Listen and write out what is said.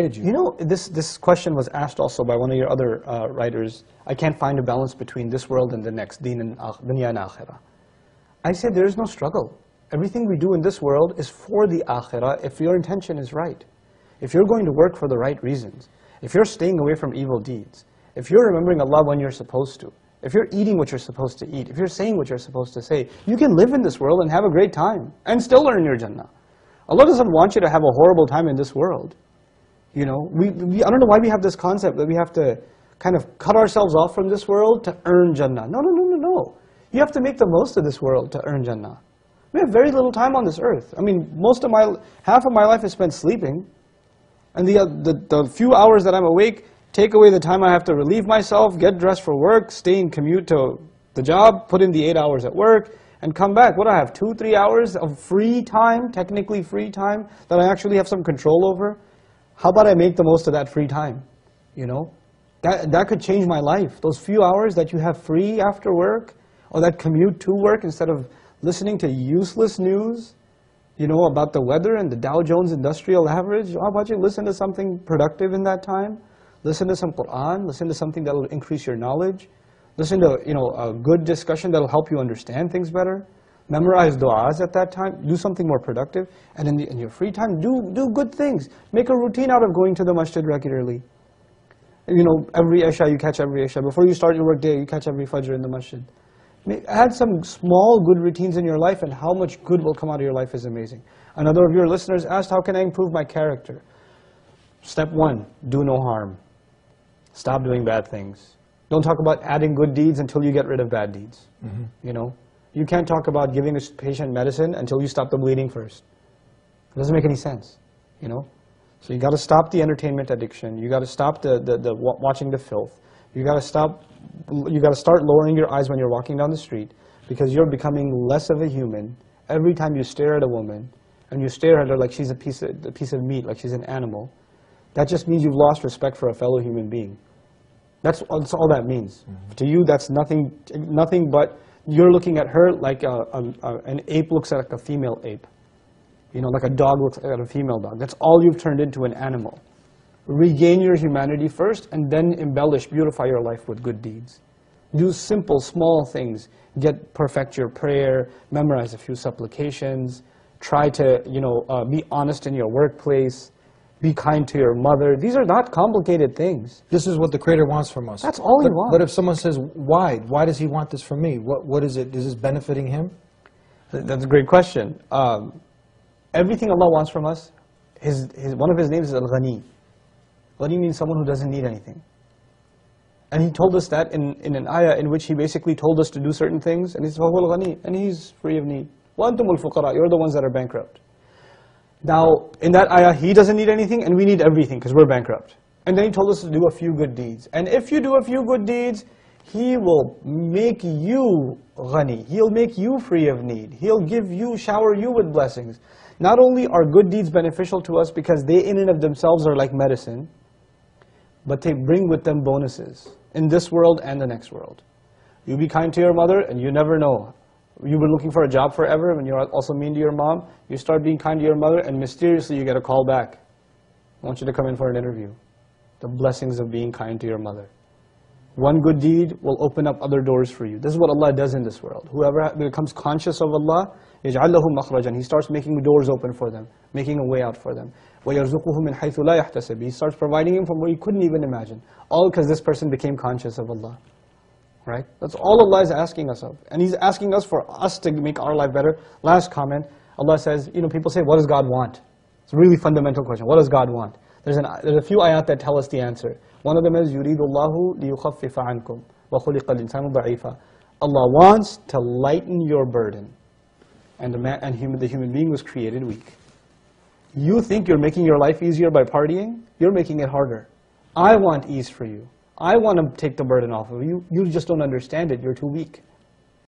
prepared you. You know, this question was asked also by one of your other writers. I can't find a balance between this world and the next, deen and dunya and akhirah. I say there is no struggle. Everything we do in this world is for the akhirah if your intention is right. If you're going to work for the right reasons, if you're staying away from evil deeds, if you're remembering Allah when you're supposed to, if you're eating what you're supposed to eat, if you're saying what you're supposed to say, you can live in this world and have a great time and still earn your Jannah. Allah doesn't want you to have a horrible time in this world. You know, I don't know why we have this concept that we have to kind of cut ourselves off from this world to earn Jannah. No, no, no, no, no. You have to make the most of this world to earn Jannah. We have very little time on this earth. I mean, half of my life is spent sleeping. And the few hours that I'm awake, take away the time I have to relieve myself, get dressed for work, stay and commute to the job, put in the 8 hours at work, and come back. What do I have, 2-3 hours of free time, technically free time, that I actually have some control over? How about I make the most of that free time? You know, that could change my life. Those few hours that you have free after work, or that commute to work instead of listening to useless news, you know, about the weather and the Dow Jones Industrial Average. How about you listen to something productive in that time? Listen to some Quran, listen to something that will increase your knowledge. Listen to, you know, a good discussion that will help you understand things better. Memorize du'as at that time. Do something more productive. And in your free time, do good things. Make a routine out of going to the masjid regularly. You know, every Isha, you catch every Isha. Before you start your work day, you catch every Fajr in the masjid. Add some small good routines in your life, and how much good will come out of your life is amazing. Another of your listeners asked, how can I improve my character? Step 1, do no harm. Stop doing bad things. Don't talk about adding good deeds until you get rid of bad deeds. You know, you can't talk about giving a patient medicine until you stop the bleeding first. It doesn't make any sense, you know. So you got to stop the entertainment addiction. You got to stop the watching the filth. You got to stop. You got to start lowering your eyes when you're walking down the street, because you're becoming less of a human every time you stare at a woman and you stare at her like she's a piece of meat, like she's an animal. That just means you've lost respect for a fellow human being. That's all that means. To you, that's nothing but you're looking at her like an ape looks at a female ape. You know, like a dog looks at a female dog. That's all you've turned into, an animal. Regain your humanity first, and then embellish, beautify your life with good deeds. Do simple, small things. Perfect your prayer, memorize a few supplications, try to, you know, be honest in your workplace, be kind to your mother. These are not complicated things. This is what the Creator wants from us. That's all He wants. But if someone says, why? Why does He want this from me? What is it? Is this benefiting Him? That's a great question. Everything Allah wants from us, one of His names is Al-Ghani. Ghani means someone who doesn't need anything. And He told us that in an ayah in which He basically told us to do certain things, and He says, وَهُوَ الْغَنِي, and He's free of need. وَأَنْتُمُ الْفُقَرَاء, you're the ones that are bankrupt. Now, in that ayah, He doesn't need anything, and we need everything, because we're bankrupt. And then He told us to do a few good deeds. And if you do a few good deeds, He will make you ghani. He'll make you free of need. He'll shower you with blessings. Not only are good deeds beneficial to us because they in and of themselves are like medicine, but they bring with them bonuses in this world and the next world. You be kind to your mother, and you never know. You've been looking for a job forever, and you're also mean to your mom. You start being kind to your mother, and mysteriously you get a call back. I want you to come in for an interview. The blessings of being kind to your mother. One good deed will open up other doors for you. This is what Allah does in this world. Whoever becomes conscious of Allah, يَجْعَلْ لَهُ مَخْرَجًا. He starts making doors open for them, making a way out for them. وَيَرْزُقُهُ مِنْ حَيْثُ لَا يَحْتَسِبُ. He starts providing him from where he couldn't even imagine. All because this person became conscious of Allah. Right? That's all Allah is asking us of. And He's asking us for us to make our life better. Last comment, Allah says, you know, people say, what does God want? It's a really fundamental question. What does God want? There's a few ayat that tell us the answer. One of them is, يُرِيدُ اللَّهُ لِيُخَفِّفَ عَنْكُمْ وَخُلِقَ الْإِنسَانُ ضَعِيفًا. Allah wants to lighten your burden. And the human being was created weak. You think you're making your life easier by partying? You're making it harder. I want ease for you. I want to take the burden off of you. You just don't understand it. You're too weak.